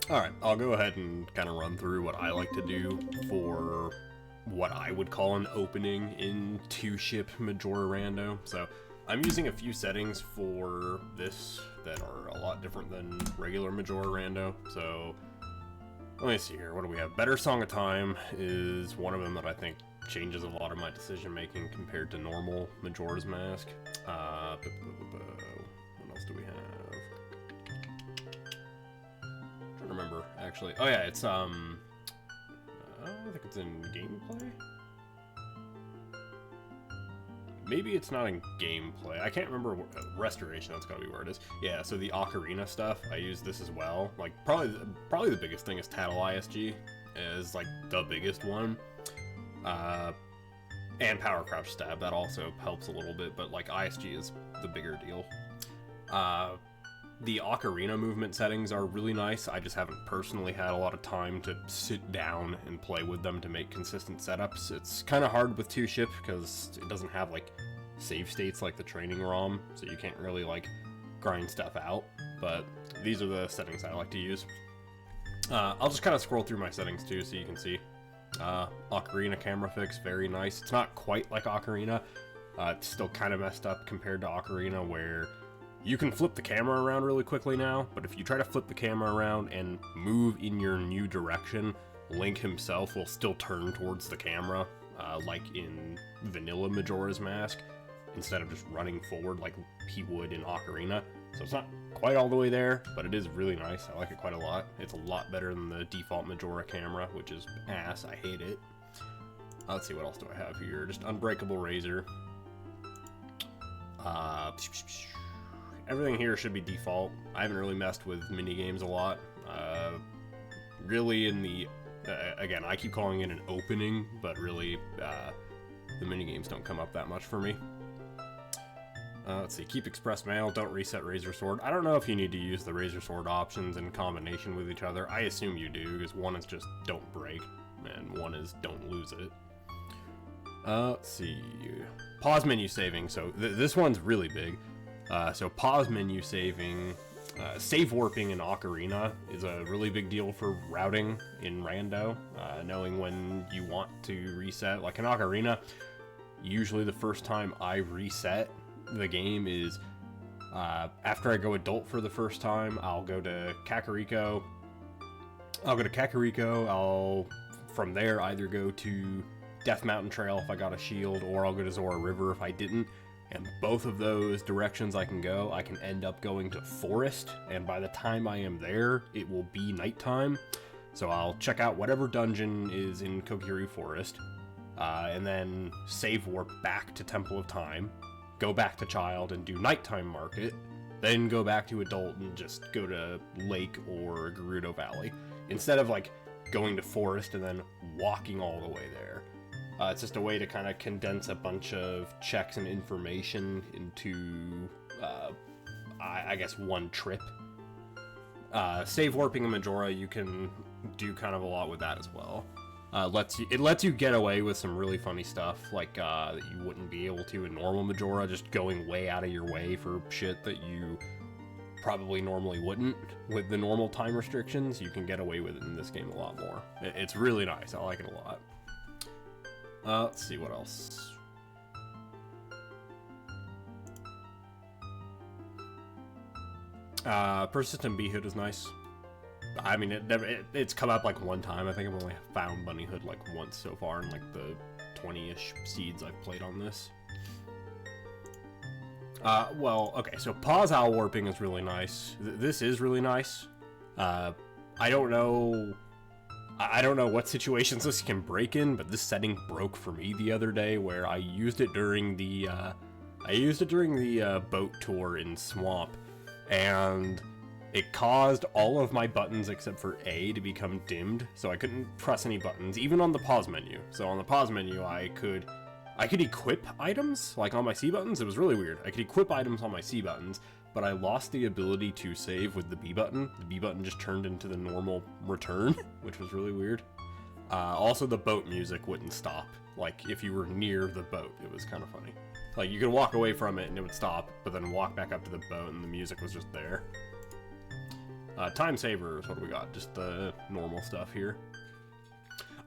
Alright, I'll go ahead and kind of run through what I like to do for what I would call an opening in 2-ship Majora Rando. So, I'm using a few settings for this that are a lot different than regular Majora Rando. So, let me see here, what do we have? Better Song of Time is one of them that I think changes a lot of my decision making compared to normal Majora's Mask. What else do we have? Remember actually. Oh yeah, it's I think it's in gameplay. Maybe it's not in gameplay. I can't remember. Restoration, that's gotta be where it is. Yeah, so the ocarina stuff, I use this as well. Like probably the biggest thing is Tattle ISG is like the biggest one. And Power Crouch Stab, that also helps a little bit, but like ISG is the bigger deal. The ocarina movement settings are really nice. I just haven't personally had a lot of time to sit down and play with them to make consistent setups. It's kind of hard with 2-ship because it doesn't have like save states like the training ROM, so you can't really like grind stuff out, but these are the settings I like to use. I'll just kind of scroll through my settings too so you can see. Ocarina camera fix, very nice. It's not quite like Ocarina. It's still kind of messed up compared to Ocarina, where you can flip the camera around really quickly now, but if you try to flip the camera around and move in your new direction, Link himself will still turn towards the camera, like in vanilla Majora's Mask, instead of just running forward like he would in Ocarina. So it's not quite all the way there, but it is really nice. I like it quite a lot. It's a lot better than the default Majora camera, which is ass. I hate it. Let's see, what else do I have here? Just Unbreakable Razor. Everything here should be default. I haven't really messed with minigames a lot. Really in the... again, I keep calling it an opening, but really the minigames don't come up that much for me. Let's see, keep Express Mail, don't reset Razor Sword. I don't know if you need to use the Razor Sword options in combination with each other. I assume you do, because one is just don't break, and one is don't lose it. Let's see, pause menu saving. So this one's really big. So pause menu saving, save warping in Ocarina is a really big deal for routing in Rando, knowing when you want to reset. Like in Ocarina, usually the first time I reset the game is after I go adult for the first time. I'll go to Kakariko. I'll from there either go to Death Mountain Trail if I got a shield, or I'll go to Zora River if I didn't. And both of those directions I can go, I can end up going to Forest, and by the time I am there, it will be nighttime. So I'll check out whatever dungeon is in Kokiri Forest, and then save warp back to Temple of Time, go back to Child and do Nighttime Market, then go back to Adult and just go to Lake or Gerudo Valley, instead of like going to Forest and then walking all the way there. It's just a way to kind of condense a bunch of checks and information into, I guess, one trip. Save warping in Majora, you can do kind of a lot with that as well. It lets you get away with some really funny stuff, like that you wouldn't be able to in normal Majora, just going way out of your way for shit that you probably normally wouldn't. With the normal time restrictions, you can get away with it in this game a lot more. It's really nice. I like it a lot. Let's see what else. Persistent Bee-hood is nice. I mean, it's come up like one time. I think I've only found Bunny Hood like once so far in like the 20-ish seeds I've played on this. Well, okay, so Pause Owl Warping is really nice. This is really nice. I don't know what situations this can break in, but this setting broke for me the other day, where I used it during the boat tour in Swamp, and it caused all of my buttons except for A to become dimmed, so I couldn't press any buttons, even on the pause menu. So on the pause menu, I could equip items, like on my C buttons. It was really weird. I could equip items on my C buttons, but I lost the ability to save with the B button. The B button just turned into the normal return, which was really weird. Also, the boat music wouldn't stop. Like, if you were near the boat, it was kind of funny. Like, you could walk away from it and it would stop, but then walk back up to the boat and the music was just there. Time savers, what do we got? Just the normal stuff here.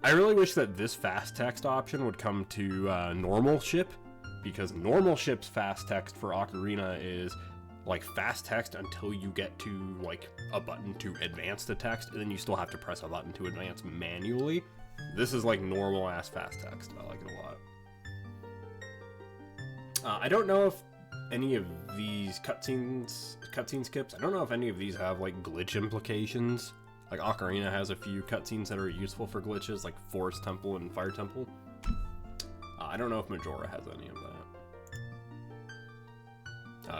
I really wish that this fast text option would come to normal ship, because normal ship's fast text for Ocarina is like fast text until you get to like a button to advance the text, and then you still have to press a button to advance manually. This is like normal ass fast text. I like it a lot. I don't know if any of these cutscene skips, I don't know if any of these have like glitch implications. Like Ocarina has a few cutscenes that are useful for glitches, like Forest Temple and Fire Temple. I don't know if Majora has any of that.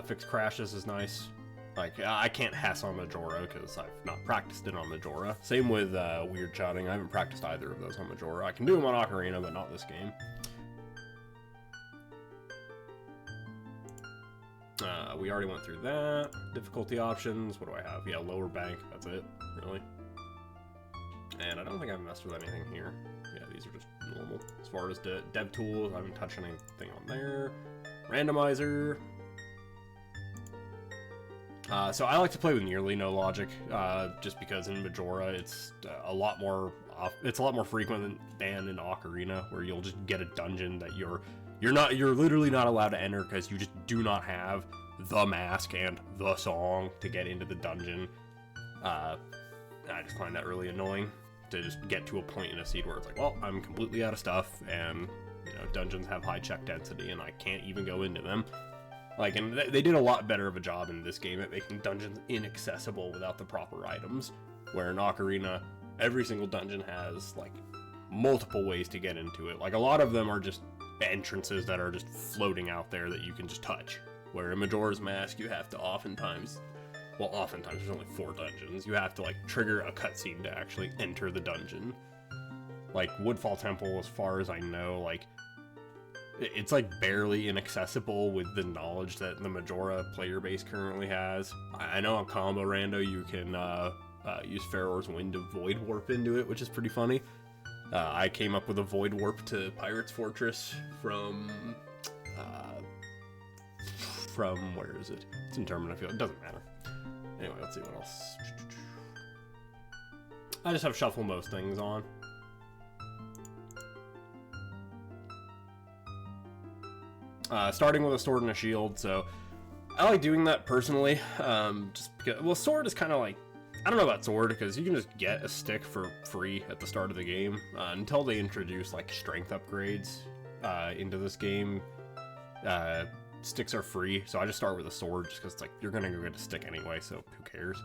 Fix crashes is nice. Like, I can't Hess on Majora because I've not practiced it on Majora. Same with weird shouting. I haven't practiced either of those on Majora. I can do them on Ocarina, but not this game. We already went through that. Difficulty options. What do I have? Yeah, lower bank. That's it, really. And I don't think I've messed with anything here. Yeah, these are just normal. As far as dev tools, I haven't touched anything on there. Randomizer. So I like to play with nearly no logic, just because in Majora it's a lot more frequent than in Ocarina, where you'll just get a dungeon that you're literally not allowed to enter because you just do not have the mask and the song to get into the dungeon. I just find that really annoying to just get to a point in a seed where it's like, well, I'm completely out of stuff, and dungeons have high check density, and I can't even go into them. Like, and they did a lot better of a job in this game at making dungeons inaccessible without the proper items, where in Ocarina, every single dungeon has, like, multiple ways to get into it. Like, a lot of them are just entrances that are just floating out there that you can just touch, where in Majora's Mask, you have to oftentimes, there's only 4 dungeons, you have to, like, trigger a cutscene to actually enter the dungeon. Like, Woodfall Temple, as far as I know, like, it's like barely inaccessible with the knowledge that the Majora player base currently has. I know on Combo Rando you can use Pharaoh's Wind to Void Warp into it, which is pretty funny. I came up with a Void Warp to Pirate's Fortress from where is it? It's in Termina Field. It doesn't matter. Anyway, let's see what else. I just have shuffle most things on. Starting with a sword and a shield, so I like doing that personally, just because, well, sword is kind of like, I don't know about sword, because you can just get a stick for free at the start of the game, until they introduce, like, strength upgrades, into this game. Sticks are free, so I just start with a sword, just because it's like, you're gonna go get a stick anyway, so who cares?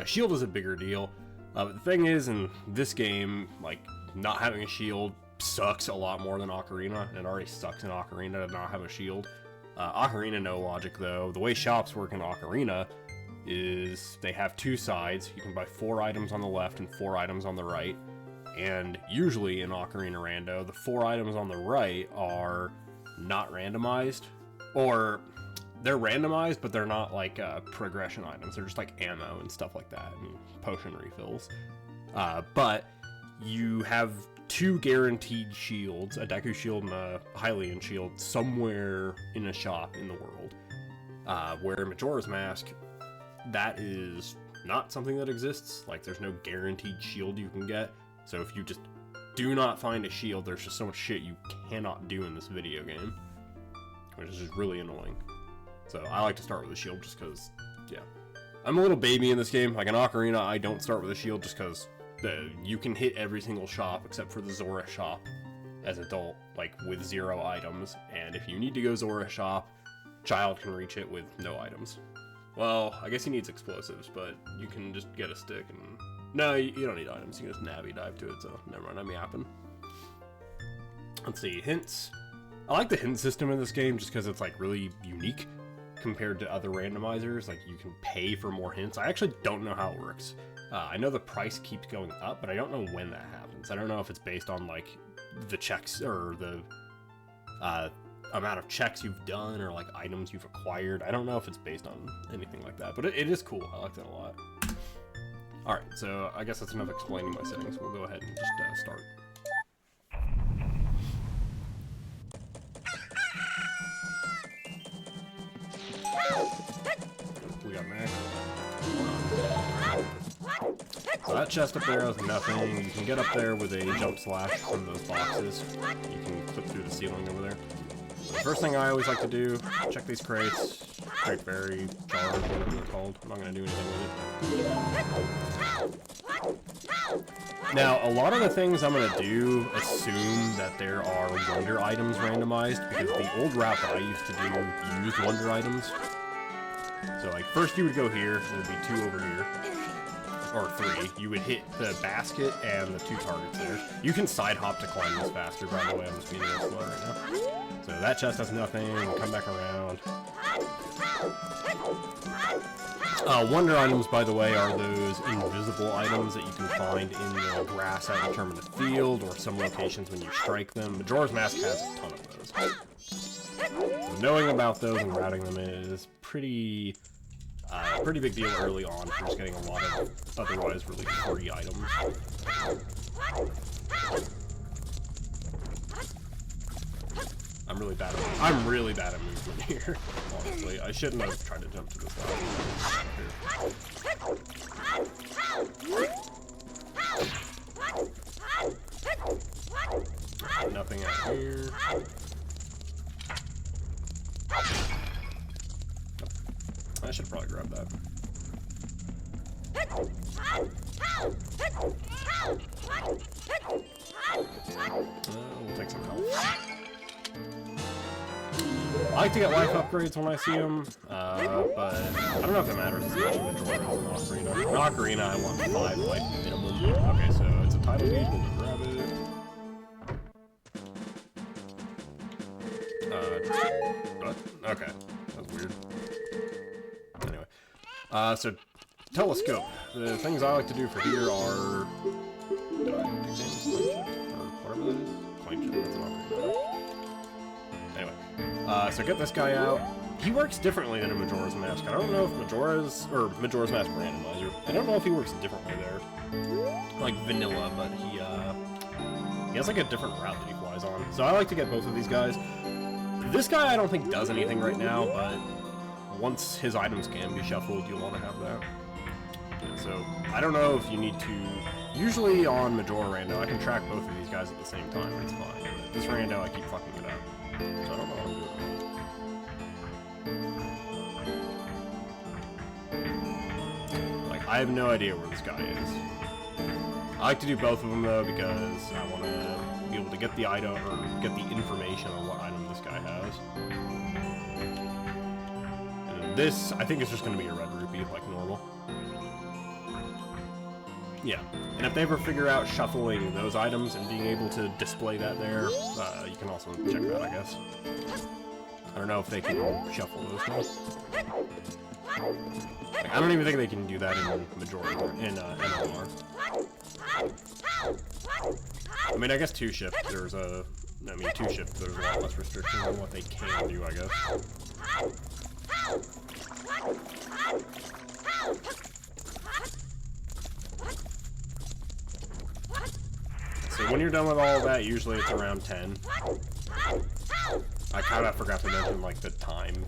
Shield is a bigger deal, but the thing is, in this game, like, not having a shield sucks a lot more than Ocarina, and it already sucks in Ocarina to not have a shield. Ocarina, no logic though. The way shops work in Ocarina is they have 2 sides. You can buy 4 items on the left and 4 items on the right, and usually in Ocarina Rando, the 4 items on the right are not randomized, or they're randomized, but they're not like progression items. They're just like ammo and stuff like that, and potion refills. But you have 2 guaranteed shields, a Deku shield and a Hylian shield, somewhere in a shop in the world. Where in Majora's Mask, that is not something that exists. Like, there's no guaranteed shield you can get. So if you just do not find a shield, there's just so much shit you cannot do in this video game, which is just really annoying. So I like to start with a shield just because, yeah. I'm a little baby in this game. Like in Ocarina, I don't start with a shield just because you can hit every single shop except for the Zora shop as adult, like with 0 items. And if you need to go Zora shop, child can reach it with no items. Well, I guess he needs explosives, but you can just get a stick and... No, you don't need items. You can just Navi dive to it, so never mind, I'm yapping. Let's see, hints. I like the hint system in this game just because it's like really unique compared to other randomizers. Like, you can pay for more hints. I actually don't know how it works. I know the price keeps going up, but I don't know when that happens. I don't know if it's based on like the checks or the amount of checks you've done or like items you've acquired. I don't know if it's based on anything like that, but it is cool. I like that a lot. All right, so I guess that's enough explaining my settings. We'll go ahead and just start. We got Max. So that chest up there has nothing. You can get up there with a jump slash from those boxes. You can clip through the ceiling over there. So the first thing I always like to do, check these crates. Crate berry, jar, whatever they're called. I'm not going to do anything with it. Now, a lot of the things I'm going to do assume that there are wonder items randomized, because the old route that I used to do used wonder items. So, like, first you would go here, there'd be 2 over here. Or 3. You would hit the basket and the 2 targets there. You can side hop to climb this faster, by the way. I'm just being real slow right now. So that chest has nothing. Come back around. Wonder items, by the way, are those invisible items that you can find in the grass out in the field, or some locations when you strike them. Majora's Mask has a ton of those. So knowing about those and routing them is pretty big deal early on for just getting a lot of otherwise really free items. I'm really bad at movement here, honestly. I shouldn't have tried to jump to this ladder. Nothing out here. I should probably grab that. We'll take some health. I like to get life upgrades when I see them, but I don't know if it matters as much in Majora or Ocarina. In Ocarina, I want 5 life minimum. Okay, so it's a title deed, we'll grab it. What? Okay, that's weird. Anyway, so telescope. The things I like to do for here are... Did I examine or whatever that is? Claim chip, that's an Ocarina. Anyway, so get this guy out. He works differently than in Majora's Mask. I don't know if Majora's Mask Randomizer. I don't know if he works differently there, like vanilla, but he has like a different route that he flies on. So I like to get both of these guys. This guy I don't think does anything right now, but once his items can be shuffled, you'll want to have that. So I don't know if you need to. Usually on Majora Rando, I can track both of these guys at the same time. It's fine. But this Rando, I keep fucking it up. So I don't know what I'm doing. Like, I have no idea where this guy is. I like to do both of them though, because I want to be able to get the item, or get the information on what item this guy has. And this, I think it's just going to be a red rupee, like normal. Yeah, and if they ever figure out shuffling those items and being able to display that there, you can also check that, I guess. I don't know if they can shuffle those things. Like, I don't even think they can do that in Majora, in MLR. I mean, I guess 2-shift, there's a... I mean, 2-shift, there's a lot less restrictions on what they can do, I guess. So when you're done with all of that, usually it's around 10. I kind of forgot to mention, like, the time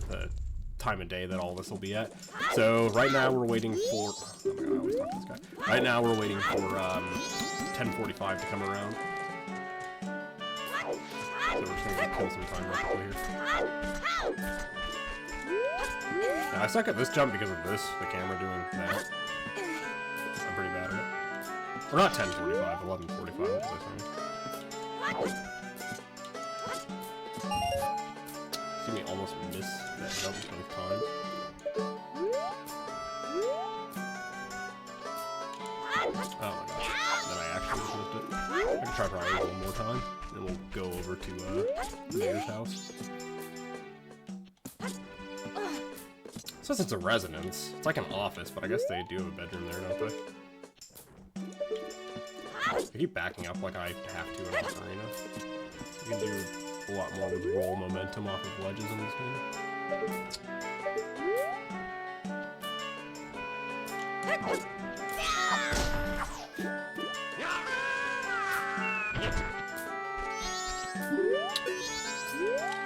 of day that all this will be at. So right now we're waiting for... Oh my god, I always talk to this guy. Right now we're waiting for 10:45 to come around. So we're just gonna kill some time real quickly here. Now, I suck at this jump because of this, the camera doing that. I'm pretty bad at it. Or not 10:45, 11:45, what was I saying? See me almost miss that jump both times. Oh my gosh, then I actually just missed it. I can try probably one more time, then we'll go over to the mayor's house. Since it's a residence, it's like an office, but I guess they do have a bedroom there, don't they? I keep backing up like I have to in Ocarina. You can do a lot more with roll momentum off of ledges in this game.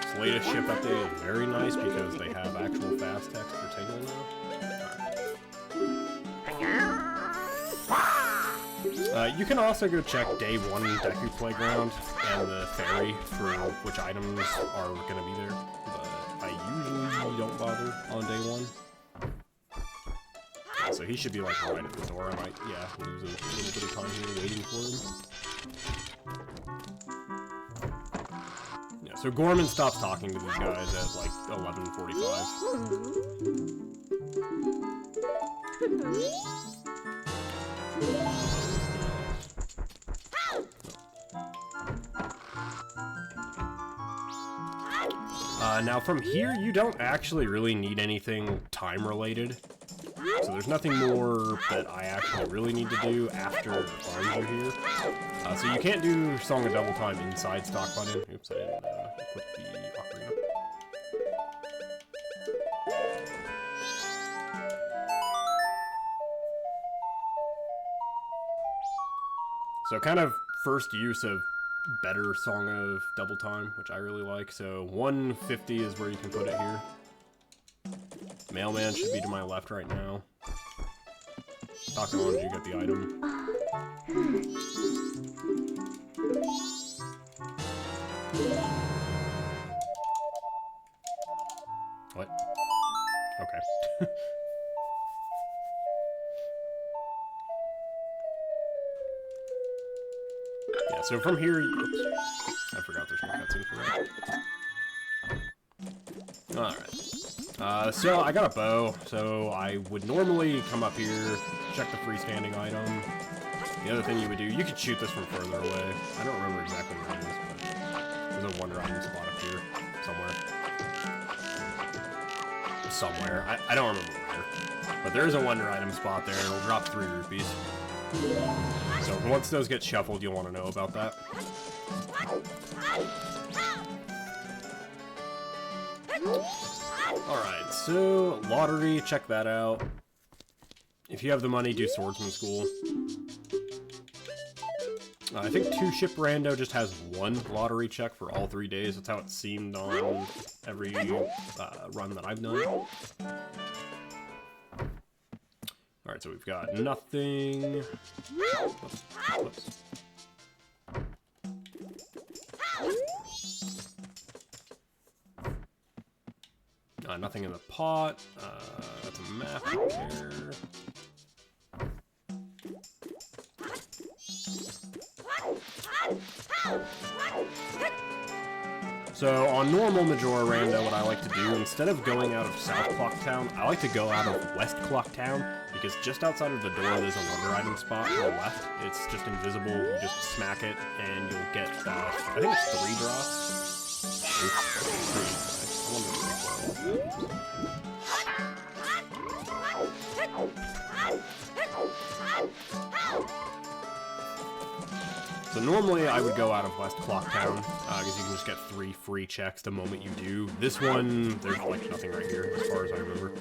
This latest ship update is very nice because they have actual fast text for Tingle now. You can also go check Day 1 Deku Playground and the ferry for which items are going to be there, but I usually don't bother on Day 1. So he should be like right at the door. I might, yeah, lose a little bit of time here waiting for him. Yeah, so Gorman stops talking to these guys at like 11:45. Now from here, you don't actually really need anything time related. So there's nothing more that I actually really need to do after arms are here. So you can't do Song of Double Time inside stock button. Oops, I didn't equip the ocarina. So kind of first use of better Song of Double Time, which I really like. So 150 is where you can put it here. Mailman should be to my left right now. Talk on, you get the item. What? Okay. Yeah, so from here, oops, I forgot there's no cutscene for that. Alright. So I got a bow, so I would normally come up here, check the freestanding item. The other thing you would do, you could shoot this from further away. I don't remember exactly where it is, but there's a wonder item spot up here, somewhere. I don't remember where. But there is a wonder item spot there, and it'll drop 3 rupees. So once those get shuffled, you'll want to know about that. Alright, so lottery, check that out. If you have the money, do swordsman school. I think 2 ship rando just has 1 lottery check for all 3 days. That's how it seemed on every run that I've done. Alright, so we've got nothing. Whoops. Nothing in the pot. That's a map right there. So on normal Majora Rando, what I like to do, instead of going out of South Clock Town, I like to go out of West Clock Town, because just outside of the door there's a wonder item spot to the left. It's just invisible, you just smack it, and you'll get, I think it's 3 drops. I wonder if So normally I would go out of West Clock Town, because you can just get 3 free checks the moment you do. This one, there's like nothing right here, as far as I remember.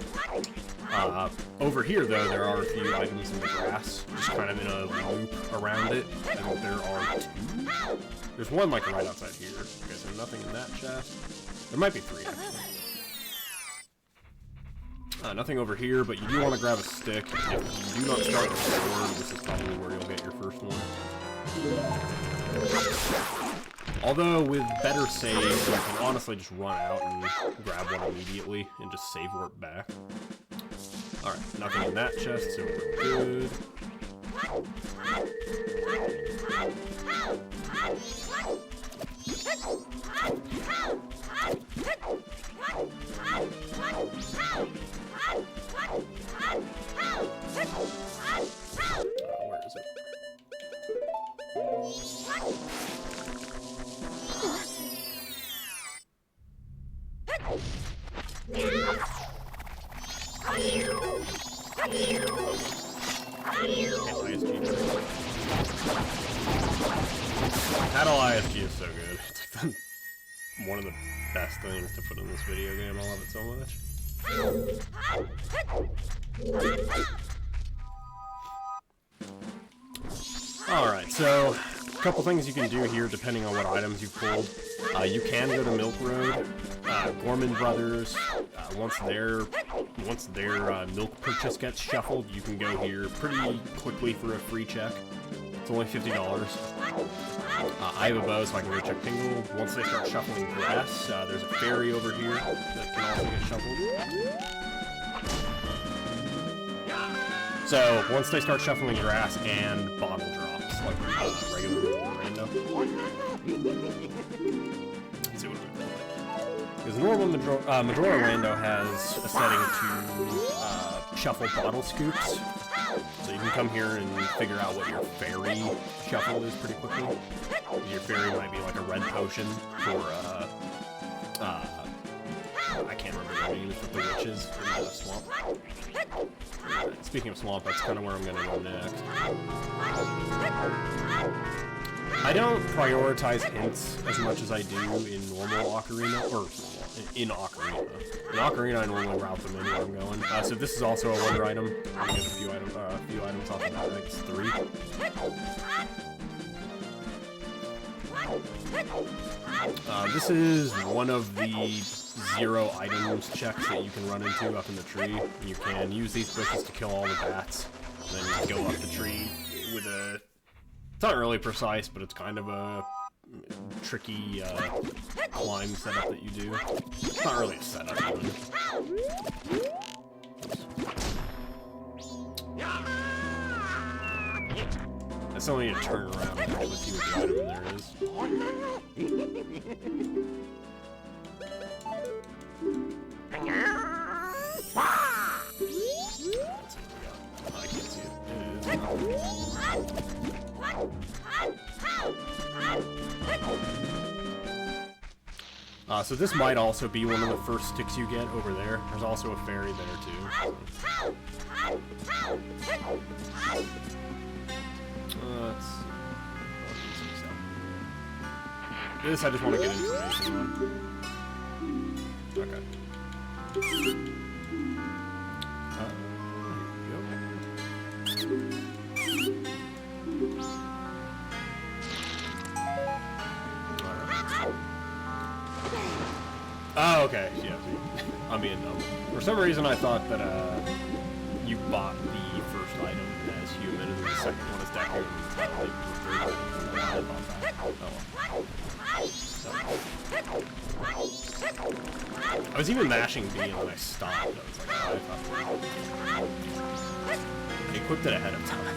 Over here though, there are a few items in the grass, just kind of in a loop around it, and there are 2. There's one like right outside here. Okay, so nothing in that chest. There might be 3 actually. Nothing over here, but you do want to grab a stick. If you do not start with a sword, this is probably where you'll get your first one. Although, with better saves, you can honestly just run out and grab one immediately and just save warp back. Alright, nothing in that chest, so we're good. Where is it? Paddle ISG is so good. It's like one of the best things to put in this video game. I love it so much. Alright, so a couple things you can do here depending on what items you pulled. You can go to Milk Road. Gorman Brothers, once their milk purchase gets shuffled, you can go here pretty quickly for a free check. It's only $50. I have a bow, so I can go check Tingle. Once they start shuffling grass, there's a fairy over here that can also get shuffled. So, once they start shuffling grass and bottle drops, like regular rando. Let's see what it looks like. Because normal Majora rando has a setting to shuffle bottle scoops. So you can come here and figure out what your fairy shuffle is pretty quickly. Your fairy might be like a red potion for, I can't remember the names, but the witches in the swamp. Speaking of swamp, that's kind of where I'm going to go next. I don't prioritize hints as much as I do in normal Ocarina, or in Ocarina. In Ocarina, I normally route them in where I'm going. So this is also a wonder item. I'm going to get a few items off of that. I think it's 3. This is one of the 0 items checks that you can run into up in the tree. You can use these bushes to kill all the bats, and then you go up the tree with a... It's not really precise, but it's kind of a tricky climb setup that you do. It's not really a setup, even. I still need to turn around and actually see what the item there is. I can't see it. So this might also be one of the first sticks you get over there. There's also a fairy there too. Let's see. This I just want to get information on. Okay. Oh, okay. Yeah, I'm being dumb. For some reason, I thought that you bought the first item as human, and the second one is Deku. I was even mashing B and then I stopped. I was like, oh, I thought I equipped it ahead of time.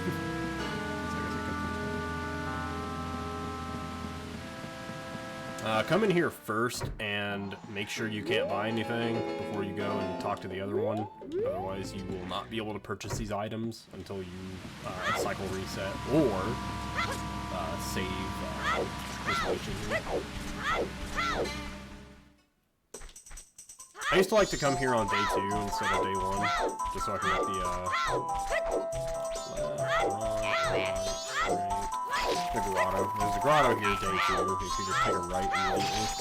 Come in here first and make sure you can't buy anything before you go and talk to the other one. Otherwise, you will not be able to purchase these items until you cycle reset or save this witch in here. I used to like to come here on day 2 instead of day 1, just so I can get the grotto. There's a grotto here day 2, if you just take a right immediately.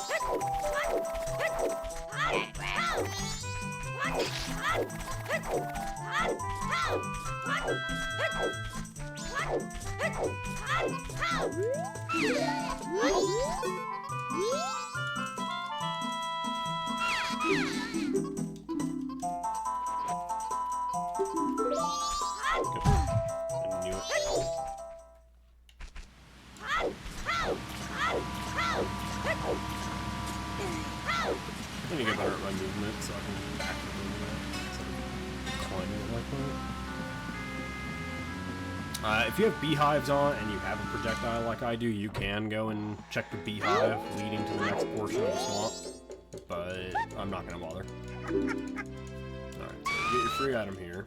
I need to get better at my movement so I can back the movement instead of climbing it like that. If you have beehives on and you have a projectile like I do, you can go and check the beehive leading to the next portion of the swamp, but I'm not going to bother. Alright, so you get your free item here.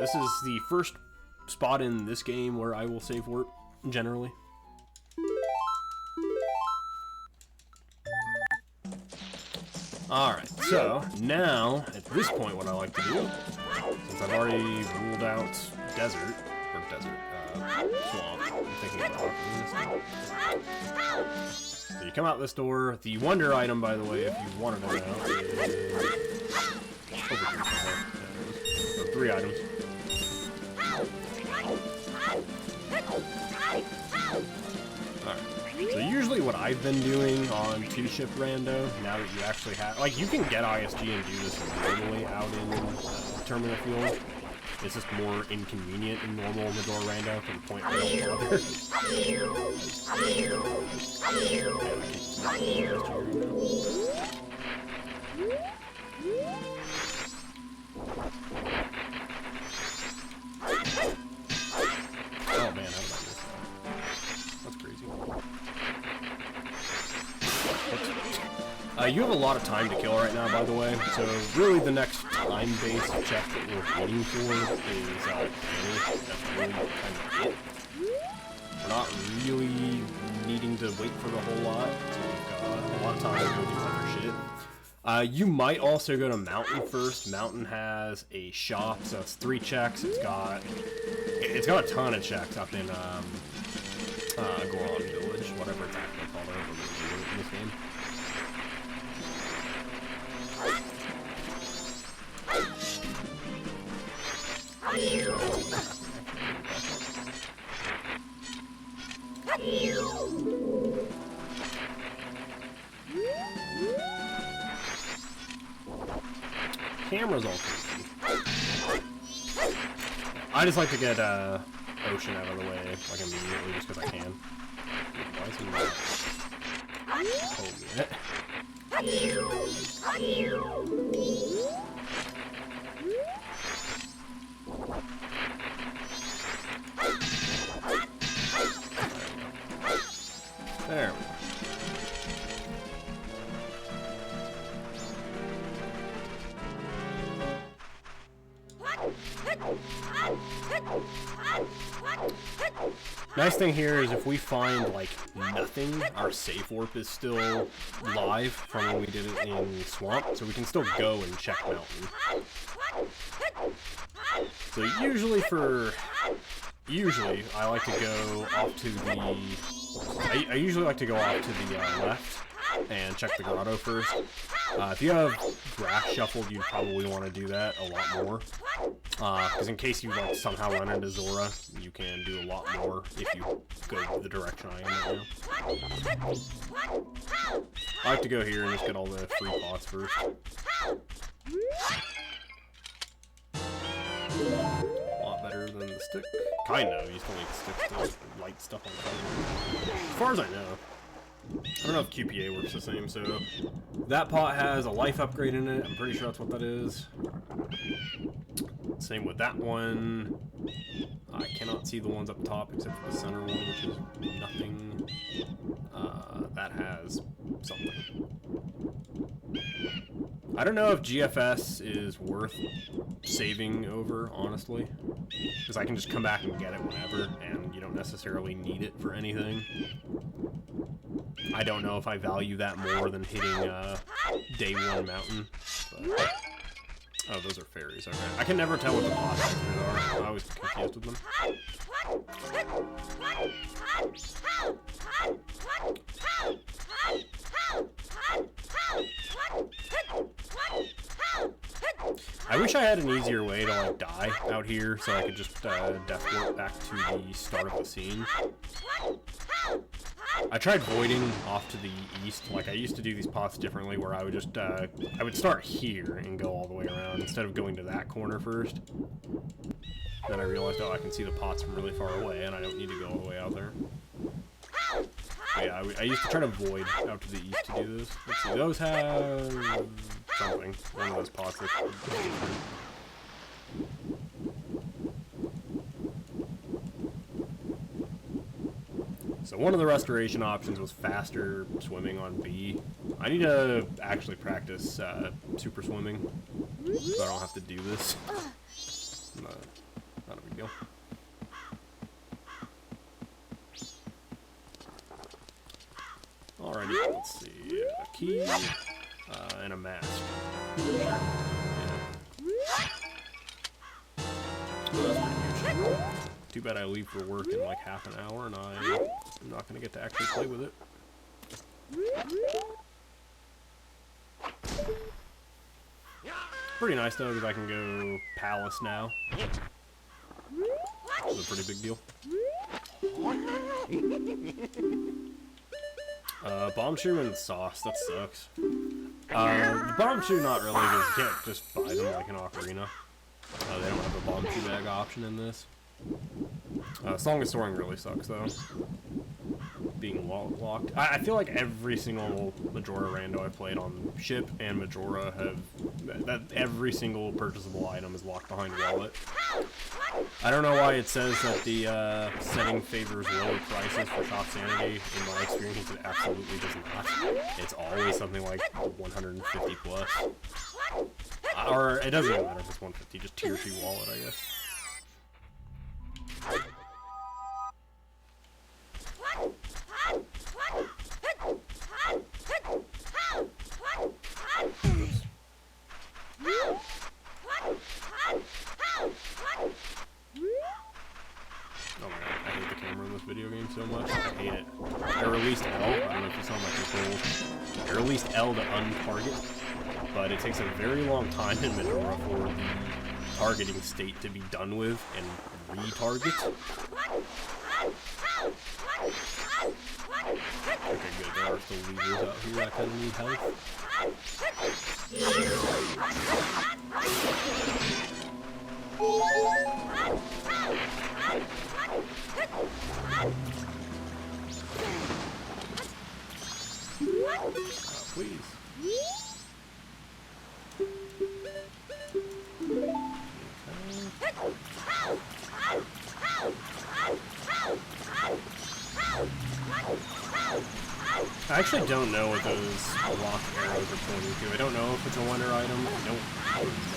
This is the first spot in this game where I will save warp, generally. Alright, so now, at this point, what I like to do, since I've already ruled out swamp, I'm thinking about this. So you come out this door. The wonder item, by the way, if you wanted to know, is over here somewhere. So 3 items. Alright. So usually what I've been doing on 2-ship rando, now that you actually have, like, you can get ISG and do this normally out in Terminal Field, It's just more inconvenient in normal Majora rando to the point where I don't bother. Oh man, how did I miss that? That's crazy. You have a lot of time to kill right now, by the way, so really the next time-based check that we're waiting for is That's really kind of it. We're not really needing to wait for the whole lot, so we've got a lot of time to go do other shit. You might also go to Mountain first. Mountain has a shop, so it's 3 checks. It's got a ton of checks up in Goron Village, whatever it's actually called. I don't remember in this game. Camera's all crazy. I just like to get Ocean out of the way like immediately just because I can. Why is he not? Oh, minute. There we go. Nice thing here is if we find, like, nothing, our safe warp is still live from when we did it in Swamp, so we can still go and check Mountain. So usually I like to go off to the... I usually like to go off to the left and check the grotto first. If you have grass shuffled, you'd probably want to do that a lot more. Because in case you like somehow run into Zora, you can do a lot more if you go the direction I am right now. I like to go here and just get all the free pots first. A lot better than the stick. Kind of, you still need the stick to light stuff on fire. As far as I know. I don't know if QPA works the same, so that pot has a life upgrade in it. I'm pretty sure that's what that is. Same with that one. I cannot see the ones up top except for the center one, which is nothing. That has something. I don't know if GFS is worth saving over, honestly. Because I can just come back and get it whenever, and you don't necessarily need it for anything. I don't know if I value that more than hitting Day 1 Mountain. But... Oh, those are fairies, okay. I can never tell what the pot factors are. I'm always confused with them. I wish I had an easier way to, like, die out here so I could just death warp back to the start of the scene. I tried voiding off to the east. Like, I used to do these pots differently where I would just, I would start here and go all the way around instead of going to that corner first. Then I realized, oh, I can see the pots from really far away and I don't need to go all the way out there. But yeah, I used to try to void out to the east to do this. Let's see, those have something. One of those pots looks different. So one of the restoration options was faster swimming on B. I need to actually practice super swimming so I don't have to do this. Not a big deal. Alrighty, let's see. A key and a mask. Yeah. Oh, that's pretty huge. Too bad I leave for work in like half an hour and I'm not going to get to actually play with it. Pretty nice though, because I can go Palace now. It's a pretty big deal. Bomb shoe and sauce, that sucks. The bomb shoe not really, because you can't just buy them like an ocarina. They don't have a bomb bag option in this. Song of Soaring really sucks though. Being locked. I feel like every single Majora rando I've played on ship and Majora have that every single purchasable item is locked behind wallet. I don't know why it says that the setting favors lower prices for shop sanity. In my experience, it absolutely does not. It's always something like 150 plus. Or it doesn't even matter if it's 150, just tier 2 wallet, I guess. Oh my god, I hate the camera in this video game so much. I hate it. I released L. I don't know if you saw my controls. I released L to untarget, but it takes a very long time in Majora for the targeting state to be done with and retarget. Okay, good. There are still levers out here that kind of need help. Please. I actually don't know what those lock arrows are pointing to. I don't know if it's a wonder item. I don't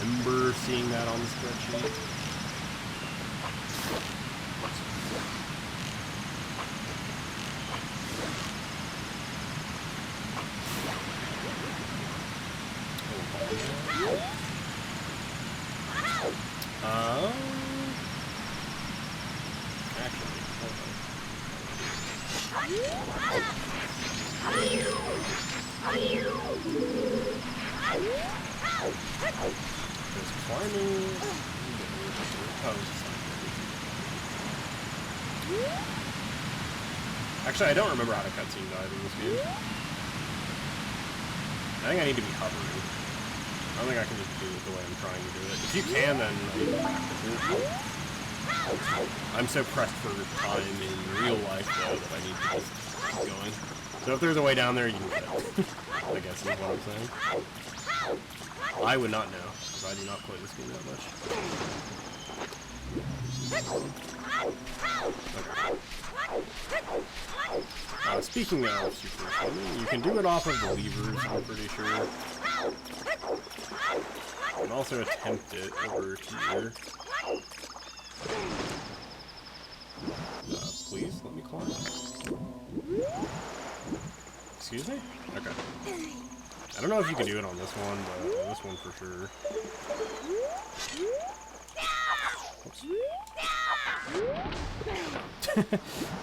remember seeing that on the spreadsheet. Actually, hold on. There's climbing. Actually, I don't remember how to cutscene dive in this game. I think I need to be hovering. I don't think I can just do it the way I'm trying to do it. If you can, then I need to practice it. I'm so pressed for time in real life, though, that I need to just keep going. So if there's a way down there, you can get it. I guess is what I'm saying. I would not know, because I do not play this game that much. Okay. Speaking of super swimming, you can do it off of the levers, I'm pretty sure. You can also attempt it over here. Please, let me climb. Excuse me? Okay. I don't know if you can do it on this one, but on this one for sure.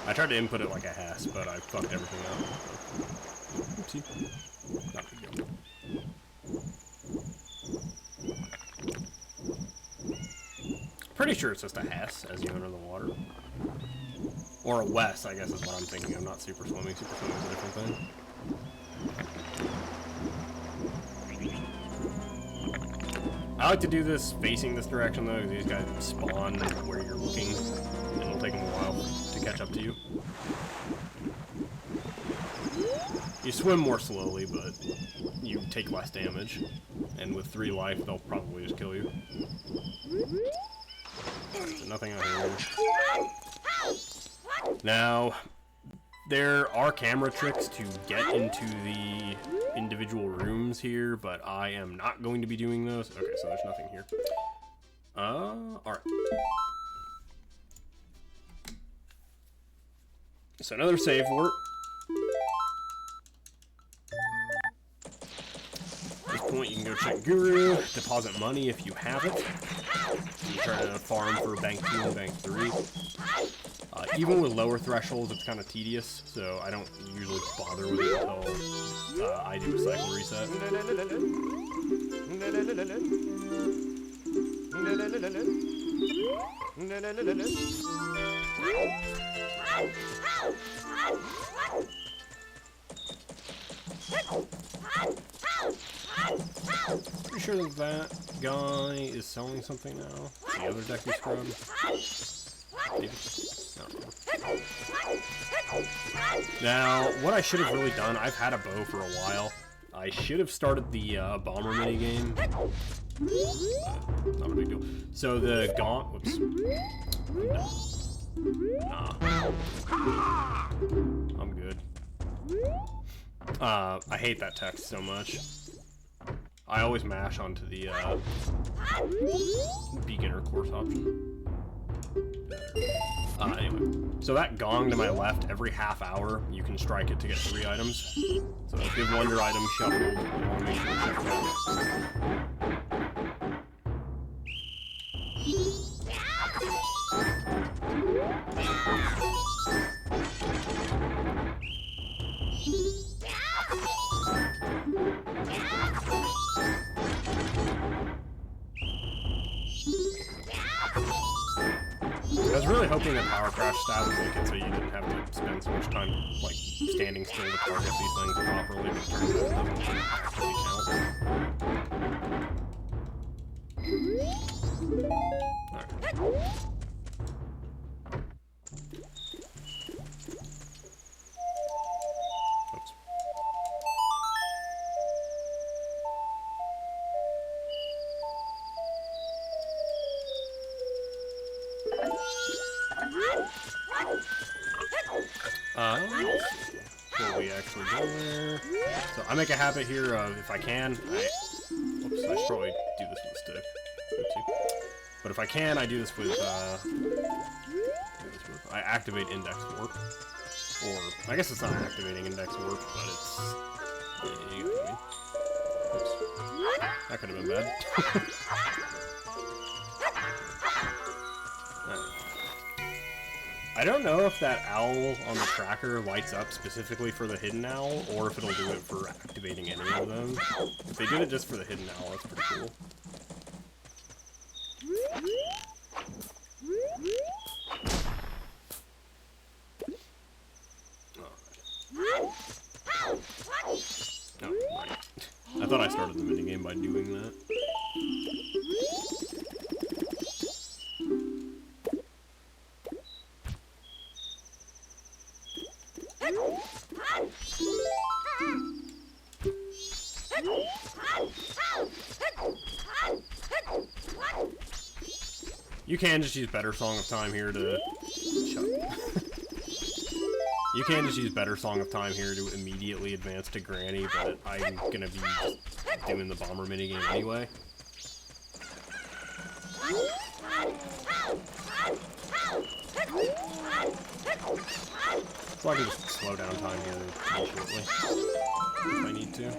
I tried to input it like a Hess, but I fucked everything up. Oopsie. Not a big deal. Pretty sure it's just a Hess as you enter the water. Or a Wes, I guess is what I'm thinking of, not super swimming. Super swimming is a different thing. I like to do this facing this direction though, because these guys spawn where you're looking, and it'll take them a while to catch up to you. You swim more slowly, but you take less damage. And with 3 life, they'll probably just kill you. So nothing out here. Now, there are camera tricks to get into the individual rooms here, but I am not going to be doing those. Okay, so there's nothing here. Alright. So another save warp. At this point, you can go check Guru, deposit money if you have it. You try to farm for Bank 2 and Bank 3. Even with lower thresholds, it's kind of tedious, so I don't usually bother with it until I do a cycle reset. Pretty sure there's that. guy is selling something now. The other deck we scrubbed. Maybe. I don't know. Now, what I should have really done, I've had a bow for a while. I should have started the bomber minigame. Not a big deal. So the whoops. Nah. I'm good. I hate that text so much. I always mash onto the beginner course option. Anyway, so that gong to my left, every half hour, you can strike it to get 3 items. So give wonder item shuffled. You want to make sure to check that. I was really hoping that Power Crash stab would make it so you didn't have to spend so much time, like, standing still to target these things properly, but it turns out it doesn't actually count. Alright. Oops. What we actually do there. So I make a habit here of, if I can, whoops, I should probably do this with a stick. Oopsie. But if I can, I do this with, I activate index warp. Or, I guess it's not activating index warp, but it's, yeah, you got me. Oops. That could have been bad. I don't know if that owl on the tracker lights up specifically for the hidden owl, or if it'll do it for activating any of them. If they did it just for the hidden owl, that's pretty cool. Alright. Oh, right. I thought I started the minigame by doing that. You can just use Better Song of Time here to... Shut up. You can just use Better Song of Time here to immediately advance to Granny, but I'm gonna be doing the bomber minigame anyway. So I can just slow down time here shortly, if I need to.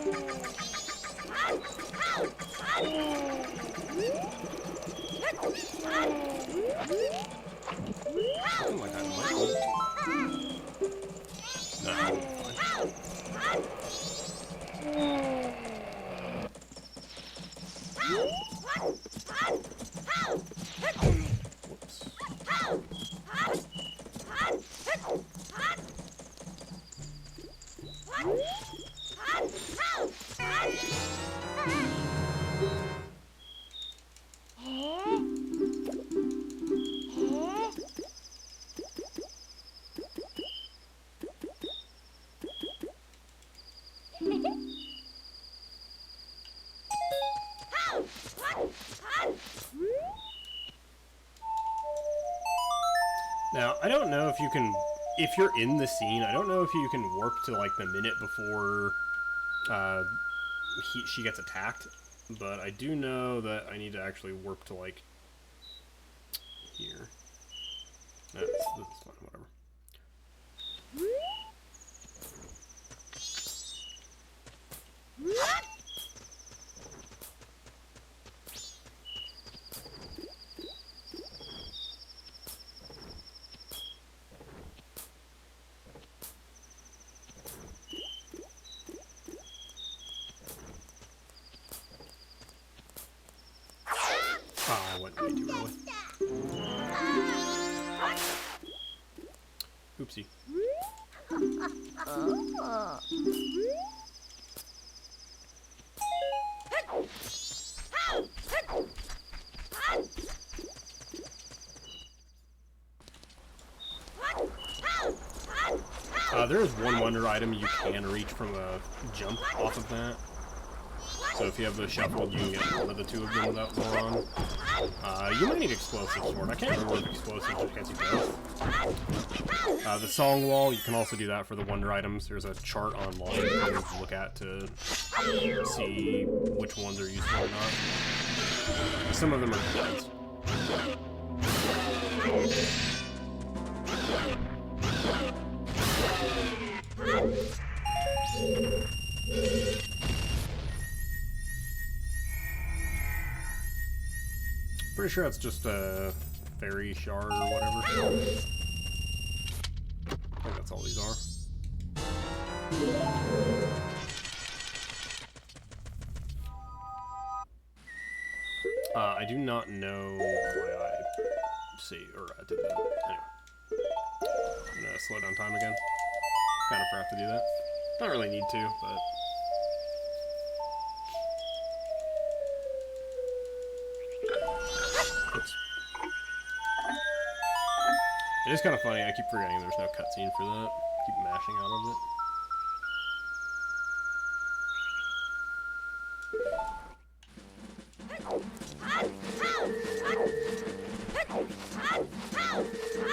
Something like I might need to. No, I'm Whoops. Now, I don't know if you can, if you're in the scene, I don't know if you can warp to, like, the minute before she gets attacked, but I do know that I need to actually warp to, like, here. No, that's fine, whatever. I went way too early. Oopsie. There is one wonder item you can reach from a jump off of that. So if you have those shuffled, you can get one of the two of them without Zoran. You might need explosives for it. I can't remember if explosives or gets you both. The song wall, you can also do that for the wonder items. There's a chart online you can look at to see which ones are useful or not. Some of them are depends. Pretty sure that's just a fairy shard or whatever. I think that's all these are. I do not know why I did that. Anyway. I'm gonna slow down time again. Kind of forgot to do that. Don't really need to, but... Oops. It is kind of funny, I keep forgetting there's no cutscene for that. Keep mashing out of it.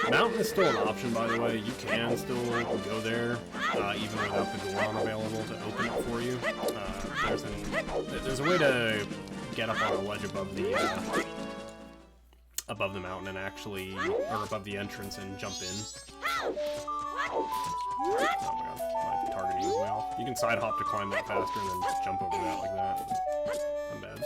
Mountain is still an option, by the way. You can still go there, even without the Goron available to open it for you. There's a way to get up on a ledge above the mountain and actually, or above the entrance and jump in. Oh my god, my targeting is way off. You can side hop to climb that faster and then just jump over that like that. I'm bad.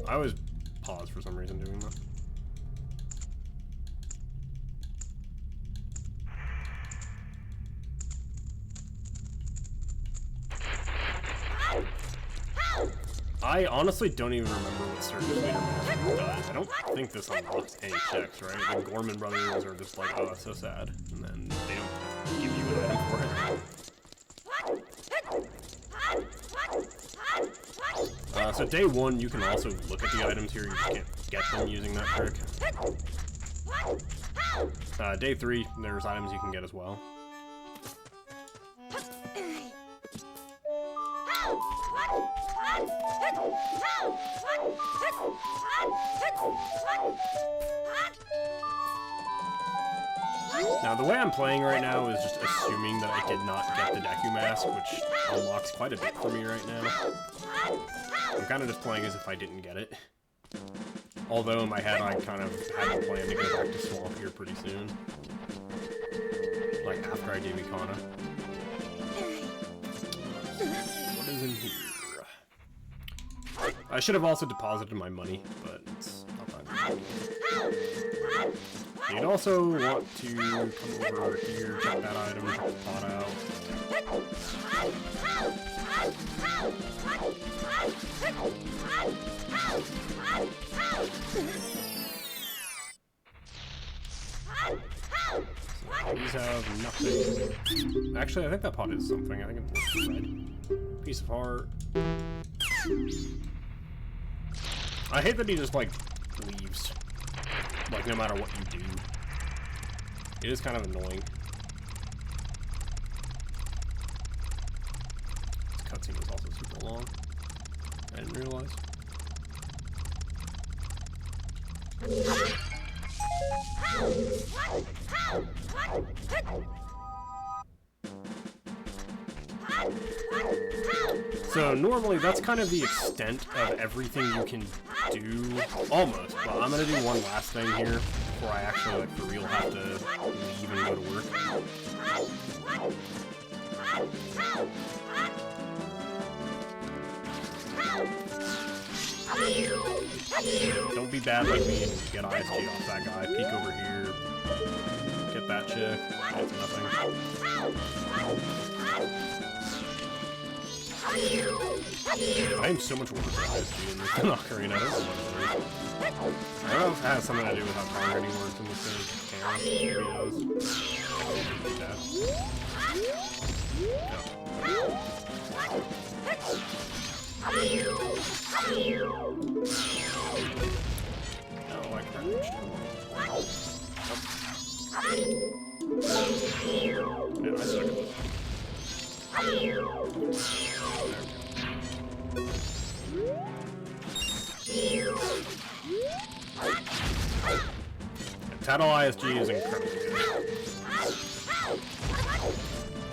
I always pause for some reason doing that. I honestly don't even remember what Circus Leader Master does. I don't think this unlocks any checks, right? The Gorman brothers are just like, oh, that's so sad. And then they don't give you an item for it. So day one, you can also look at the items here. You just can't get them using that trick. Day three, there's items you can get as well. Now, the way I'm playing right now is just assuming that I did not get the Deku Mask, which unlocks quite a bit for me right now. I'm kind of just playing as if I didn't get it. Although in my head I kind of had a plan to go back to Swamp here pretty soon. Like after I do Ikana. What is in here? I should have also deposited my money, but it's not that good. You'd also want to come over here, check that item, check the pot out. So these have nothing. Actually, I think that pot is something. I think it's red. Piece of heart. I hate that he just, like, leaves. Like, no matter what you do. It is kind of annoying. This cutscene was also super long. I didn't realize. So normally that's kind of the extent of everything you can do, almost, but I'm gonna do one last thing here before I actually, like, for real have to leave and go to work. Don't be bad like me and get ISG off that guy. Peek over here, get that chick, it's nothing. I am so much worse for ISG in this Ocarina. I don't know what it is. I don't know if it has something to do with how targeting works in this game. Camera videos. like that much. Yeah, I suck at this. Tattle ISG is incredible.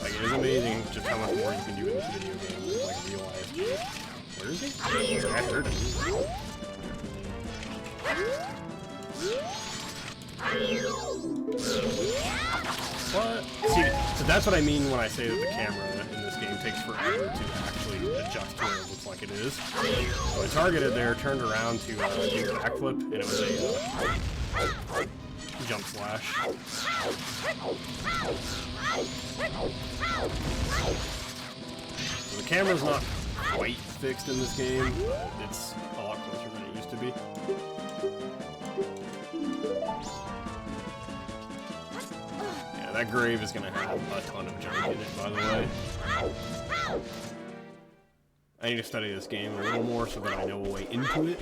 Like, it is amazing just how much more you can do in this video game with, like, real ISG. Where is he? I heard him. What? See, so that's what I mean when I say that the camera in this game takes forever to actually adjust to what it looks like it is. So I targeted there, turned around to do a backflip, and it was a jump slash. So the camera's not quite fixed in this game, but it's a lot closer than it used to be. Yeah, that grave is gonna have a ton of junk in it, by the way. I need to study this game a little more so that I know a way into it,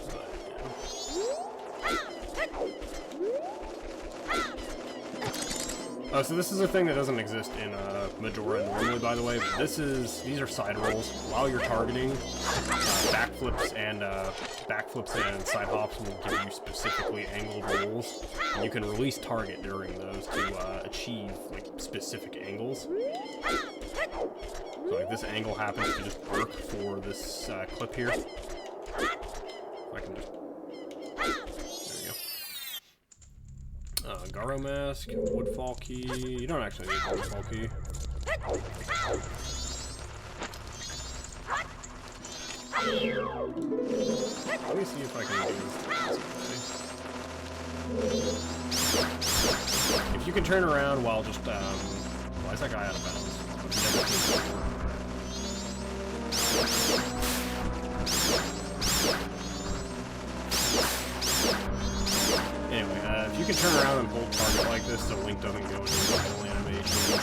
but so this is a thing that doesn't exist in Majora normally, by the way, but these are side rolls. While you're targeting, backflips and side hops will give you specifically angled rolls, and you can release target during those to achieve like specific angles. So like this angle happens to just work for this clip here. I can just Garo Mask, Woodfall Key. You don't actually need Woodfall Key. Let me see if I can do this. If you can turn around while just, why is that guy out of bounds? Anyway, if you can turn around and hold target like this so Link doesn't go into the whole animation,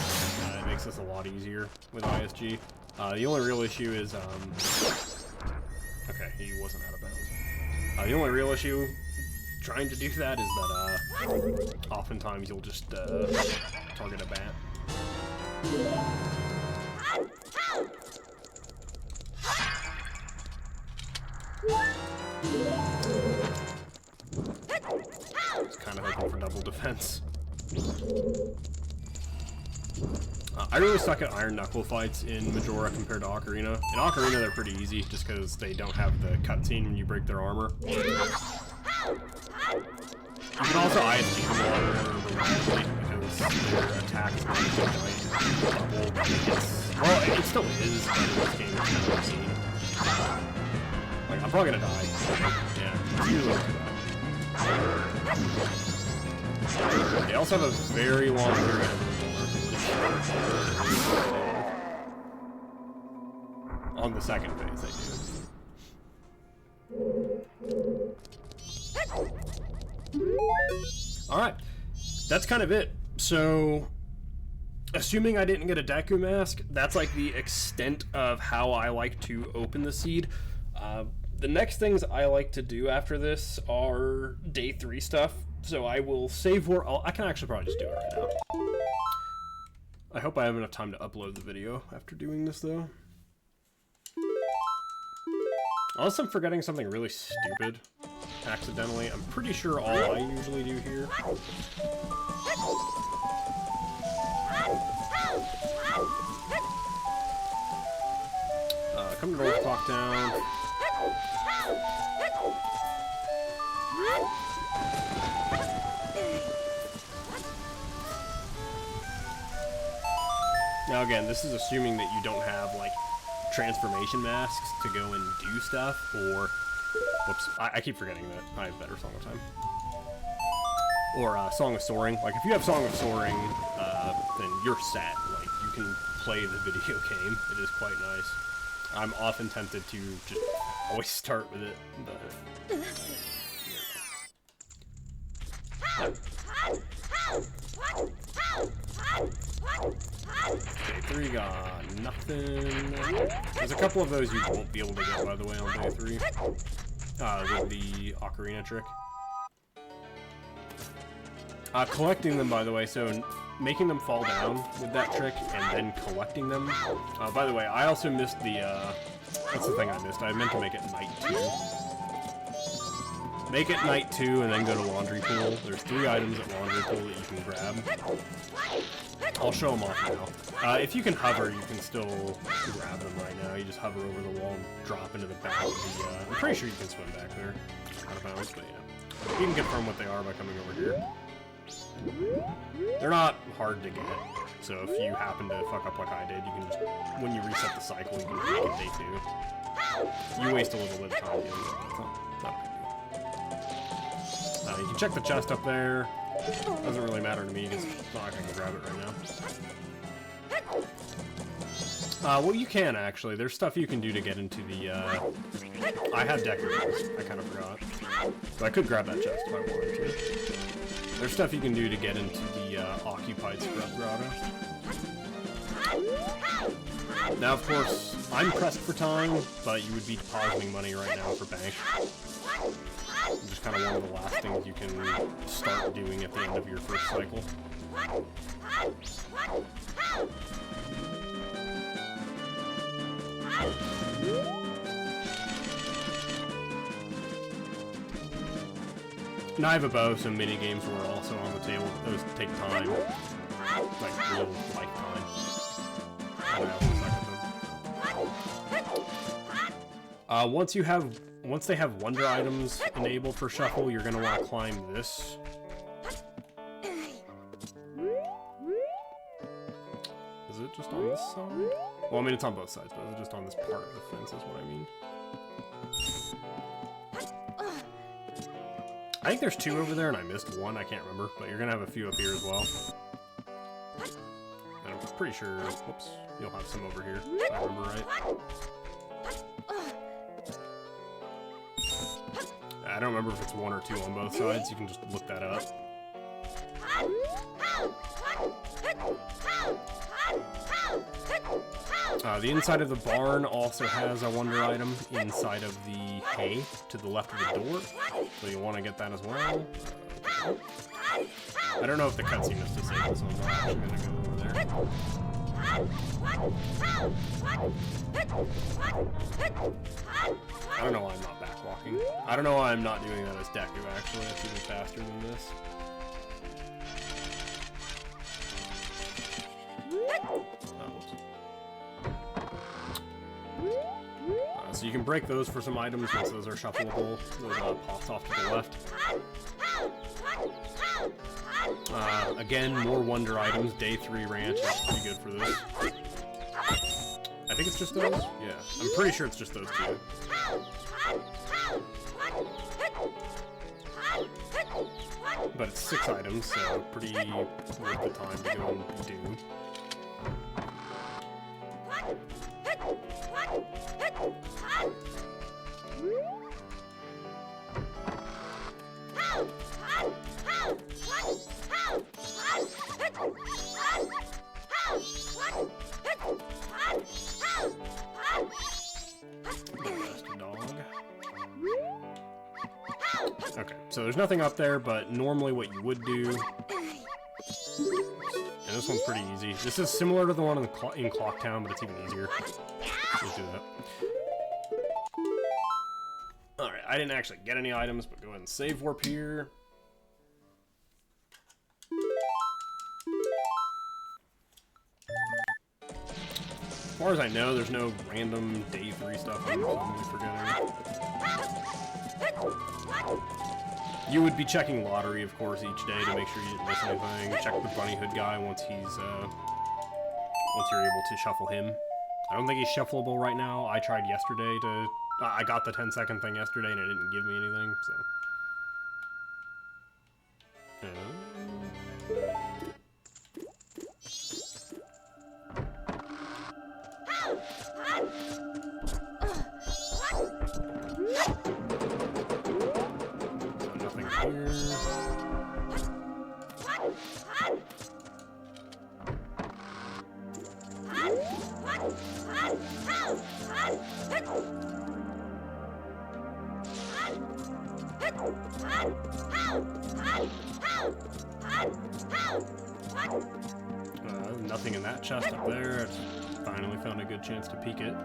it makes this a lot easier with ISG. The only real issue is, okay, he wasn't out of bounds. The only real issue trying to do that is that, oftentimes you'll just, target a bat. Just kind of hoping for double defense. I really suck at Iron Knuckle fights in Majora compared to Ocarina. In Ocarina, they're pretty easy just because they don't have the cutscene when you break their armor. You can also ISG them a lot randomly because their attack is not a giant bubble. Well, it still is, but in this game it's kind of obscene. Like, I'm probably gonna die. Yeah, it's usually like that. They also have a very long period of on the second phase, they do. Alright, that's kind of it. So, assuming I didn't get a Deku Mask, that's like the extent of how I like to open the seed. The next things I like to do after this are day 3 stuff, so I will save where I can actually probably just do it right now. I hope I have enough time to upload the video after doing this, though. Unless I'm forgetting something really stupid accidentally, I'm pretty sure all I usually do here. Come to North Clock Town. Now again, this is assuming that you don't have like transformation masks to go and do stuff, or whoops, I keep forgetting that I have better Song of Time. Or Song of Soaring. Like if you have Song of Soaring, then you're set. Like you can play the video game. It is quite nice. I'm often tempted to just always start with it, but okay, got nothing. There's a couple of those you won't be able to get, by the way, on day 3. With the ocarina trick. Collecting them, by the way, so making them fall down with that trick and then collecting them. By the way, I also missed the, that's the thing I missed. I meant to make it night 2. Make it night 2 and then go to laundry pool. There's 3 items at laundry pool that you can grab. I'll show them off now. If you can hover, you can still grab them right now. You just hover over the wall and drop into the back of the, I'm pretty sure you can swim back there. Out of bounds, but yeah. You can confirm what they are by coming over here. They're not hard to get, so if you happen to fuck up like I did, you can just, when you reset the cycle, you can make it day 2. You waste a little bit of time doing it, but it's not a big deal. You can check the chest up there. Doesn't really matter to me because it's not like I can grab it right now. Well, you can actually. There's stuff you can do to get into the, I have decorators. I kind of forgot. So I could grab that chest if I wanted to. There's stuff you can do to get into the occupied scrub grotto. Now, of course, I'm pressed for time, but you would be depositing money right now for bank. Just kind of one of the last things you can start doing at the end of your first cycle. And I have a bow, so mini games were also on the table. Those take time, like real life time. And I also suck at them. Once they have wonder items enabled for shuffle, you're gonna want to climb this. Is it just on this side? Well, I mean it's on both sides, but is it just on this part of the fence? Is what I mean. I think there's 2 over there, and I missed 1. I can't remember, but you're gonna have a few up here as well. And I'm pretty sure. Whoops, you'll have some over here. If I remember right. I don't remember if it's 1 or 2 on both sides. You can just look that up. The inside of the barn also has a wonder item inside of the hay to the left of the door, so you want to get that as well. I don't know if the cutscene is disabled, so I'm not actually going to go over there. I don't know why I'm not backwalking. I don't know why I'm not doing that as Deku, actually. That's even faster than this. So you can break those for some items once those are shuffleable. Those pops off to the left. Again, more wonder items. Day 3 ranch is pretty good for this. I think it's just those? Yeah, I'm pretty sure it's just those 2. But it's 6 items, so pretty worth the time to go and do. Okay, so there's nothing up there, but normally what you would do, and this one's pretty easy. This is similar to the one in Clock Town, but it's even easier. Let's do that. Alright, I didn't actually get any items, but go ahead and save warp here. As far as I know, there's no random day 3 stuff I'm probably forgetting. You would be checking lottery, of course, each day to make sure you didn't miss anything. Check the bunny hood guy once he's, once you're able to shuffle him. I don't think he's shuffleable right now. I tried yesterday to... I got the 10-second thing yesterday and it didn't give me anything, so... Nothing here. Nothing in that chest up there. I finally found a good chance to peek it.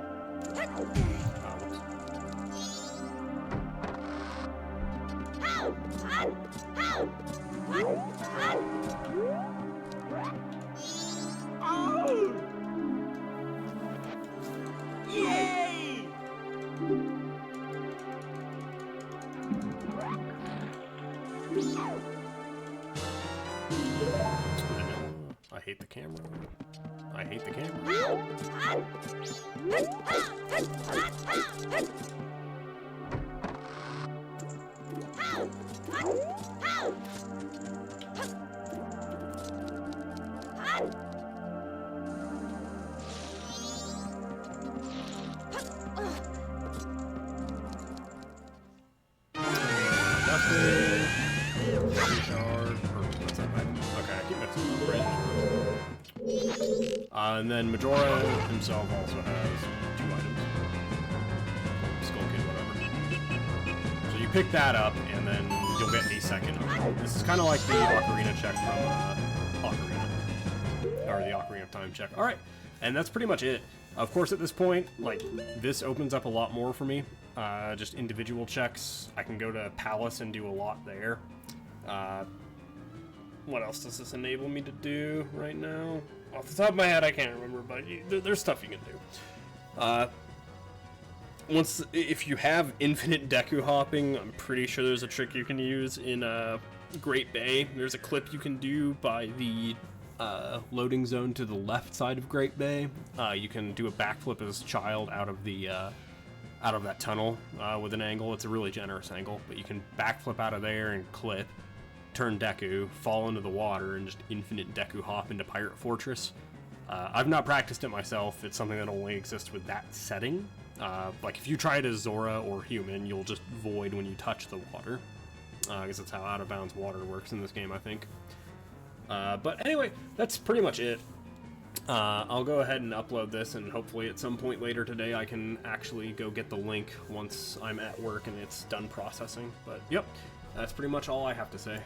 Yay! I hate the camera. I hate the camera. And then Majora himself also has 2 items. Skull Kid, whatever. So you pick that up, and then you'll get a second. This is kind of like the Ocarina check from Ocarina. Or the Ocarina of Time check. Alright, and that's pretty much it. Of course, at this point, like, this opens up a lot more for me. Just individual checks. I can go to Palace and do a lot there. What else does this enable me to do right now? Off the top of my head, I can't remember, but there's stuff you can do. If you have infinite Deku hopping, I'm pretty sure there's a trick you can use in Great Bay. There's a clip you can do by the loading zone to the left side of Great Bay. You can do a backflip as Child out of that tunnel with an angle. It's a really generous angle, but you can backflip out of there and clip. Turn Deku, fall into the water, and just infinite Deku hop into Pirate Fortress. I've not practiced it myself. It's something that only exists with that setting. Like, if you try it as Zora or human, you'll just void when you touch the water. Because that's how out-of-bounds water works in this game, I think. But anyway, that's pretty much it. I'll go ahead and upload this, and hopefully at some point later today I can actually go get the link once I'm at work and it's done processing. But, yep, that's pretty much all I have to say.